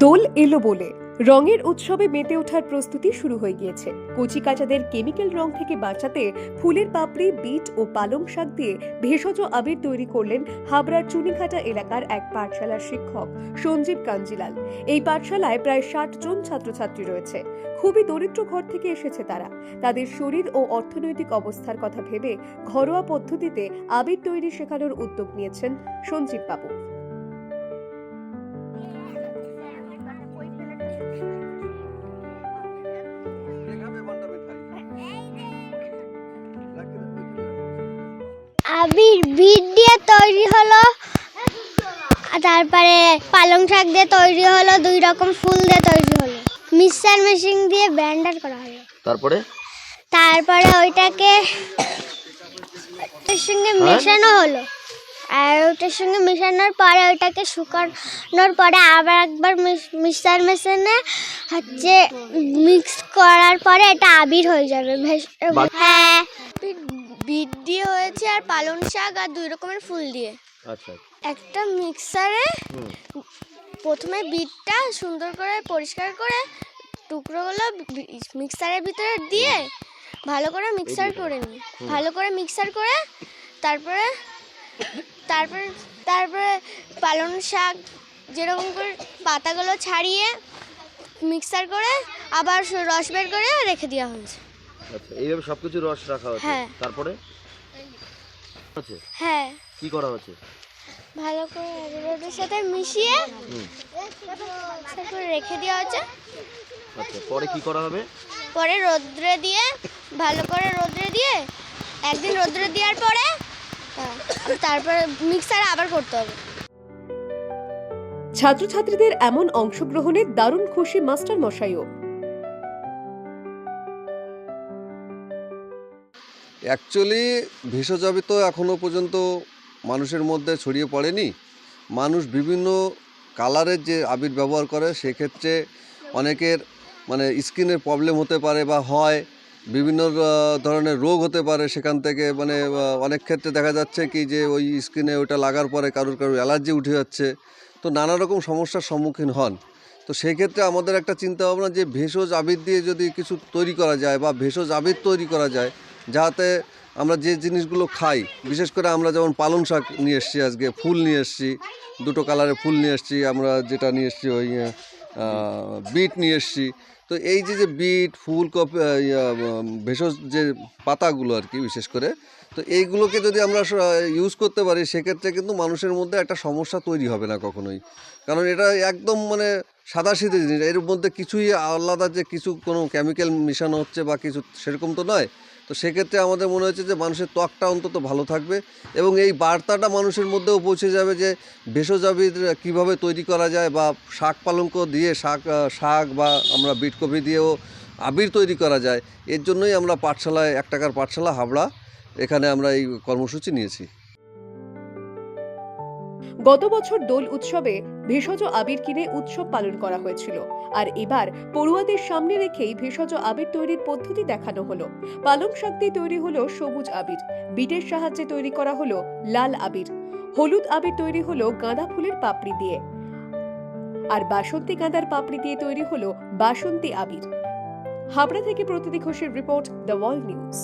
দোল এলো বলে রঙের উৎসবে মেতে ওঠার প্রস্তুতি শুরু হয়ে গিয়েছে। কচিকাঁচাদের কেমিক্যাল রং থেকে বাঁচাতে ফুলের পাপড়ি, বিট ও পালং শাক দিয়ে ভেষজ আবির তৈরি করলেন হাবড়ার চুনিঘাটা এলাকার এক পাঠশালার শিক্ষক সঞ্জীব কাঞ্জিলাল। এই পাঠশালায় প্রায় ৬০ জন ছাত্রছাত্রী রয়েছে। খুবই দরিদ্র ঘর থেকে এসেছে তারা। তাদের শরীর ও অর্থনৈতিক অবস্থার কথা ভেবে ঘরোয়া পদ্ধতিতে আবির তৈরি শেখানোর উদ্যোগ নিয়েছেন সঞ্জীব বাবু। আবির বিট দিয়ে তৈরি হলো, তারপরে পালং শাক দিয়ে তৈরি হলো, 2 রকম ফুল দিয়ে তৈরি হলো, মিক্সার মেশিন দিয়ে ব্লেন্ডার করা হলো। তারপরে ওইটাকে ওটার সঙ্গে মেশানো হলো, আর ওটার সঙ্গে মেশানোর পরে ওইটাকে শুকানোর পরে আবার একবার মিক্সার মেশিনে মিক্স করার পরে এটা আবির হয়ে যাবে। হ্যাঁ, বিট দিয়ে হয়েছে আর পালং শাক আর 2 রকমের ফুল দিয়ে। আচ্ছা, একটা মিক্সারে প্রথমে বিটটা সুন্দর করে পরিষ্কার করে টুকরোগুলো মিক্সারের ভিতরে দিয়ে ভালো করে মিক্সার করে নিই। ভালো করে মিক্সার করে তারপরে তারপরে তারপরে পালং শাক যেরকম করে পাতাগুলো ছাড়িয়ে মিক্সার করে আবার রস বের করে রেখে দেওয়া হয়েছে। আচ্ছা, এইভাবে সবকিছু রস রাখা হচ্ছে। হ্যাঁ। তারপরে আছে হ্যাঁ, কি করা হচ্ছে? ভালো করে রোদের সাথে মিশিয়ে তারপরে রেখে দেওয়া হচ্ছে। আচ্ছা, পরে কি করা হবে? পরে রোদ্রে দিয়ে ভালো করে রোদ্রে দিয়ে একদিন রোদ্রে দেওয়ার পরে তারপরে মিক্সার আবার করতে হবে। ছাত্রছাত্রীদের এমন অংশগ্রহণে দারুণ খুশি মাস্টার মশাইও। অ্যাকচুয়ালি ভেষজ আবির তো এখনও পর্যন্ত মানুষের মধ্যে ছড়িয়ে পড়েনি। মানুষ বিভিন্ন কালারের যে আবির ব্যবহার করে, সেক্ষেত্রে অনেকের স্কিনের প্রবলেম হতে পারে বা হয়, বিভিন্ন ধরনের রোগ হতে পারে। সেখান থেকে অনেক ক্ষেত্রে দেখা যাচ্ছে কি যে ওই স্কিনে ওটা লাগার পরে কারোর অ্যালার্জি উঠে যাচ্ছে, তো নানা রকম সমস্যার সম্মুখীন হন। তো সেক্ষেত্রে আমাদের একটা চিন্তা ভাবনা যে ভেষজ আবির দিয়ে যদি কিছু তৈরি করা যায় বা ভেষজ আবির তৈরি করা যায়, যাতে আমরা যে জিনিসগুলো খাই, বিশেষ করে আমরা যেমন পালং শাক নিয়ে এসেছি, আজকে ফুল নিয়ে এসেছি, 2টো কালারের ফুল নিয়ে এসেছি, আমরা যেটা নিয়ে এসেছি ওই বিট নিয়ে এসেছি। তো এই যে বিট, ফুল, ভেষজ যে পাতাগুলো আর কি, বিশেষ করে তো এইগুলোকে যদি আমরা ইউজ করতে পারি, সেক্ষেত্রে কিন্তু মানুষের মধ্যে একটা সমস্যা তৈরি হবে না কখনোই। কারণ এটা একদম সাদাসিধে জিনিস, এর মধ্যে কিছুই আলাদা যে কোনো কেমিক্যাল মেশানো হচ্ছে বা কিছু সেরকম তো নয়। তো সেক্ষেত্রে আমাদের মনে হচ্ছে যে মানুষের ত্বকটা অন্তত ভালো থাকবে এবং এই বার্তাটা মানুষের মধ্যেও পৌঁছে যাবে যে ভেষজ আবির কীভাবে তৈরি করা যায়, বা শাক পালঙ্ক দিয়ে শাক বা আমরা বিটকপি দিয়েও আবির তৈরি করা যায়। এর জন্যই আমরা পাঠশালায়, 1 টাকার পাঠশালা হাবড়া, এখানে আমরা এই কর্মসূচি নিয়েছি। গত বছর দোল উৎসবে ভেষজ আবির কিনে উৎসব পালন করা হয়েছিল, আর এবার পড়ুয়াদের সামনে রেখেই ভেষজ আবির তৈরির পদ্ধতি দেখানো হলো। পালং শাক দিয়ে তৈরি হলো সবুজ আবির, বিটের সাহায্যে তৈরি করা হলো লাল আবির, হলুদ আবির তৈরি হলো গাঁদা ফুলের পাপড়ি দিয়ে, আর বাসন্তী গাঁদার পাপড়ি দিয়ে তৈরি হলো বাসন্তী আবির। হাবড়া থেকে প্রতিদি ঘোষের রিপোর্ট, দ্য ওয়ার্ল্ড নিউজ।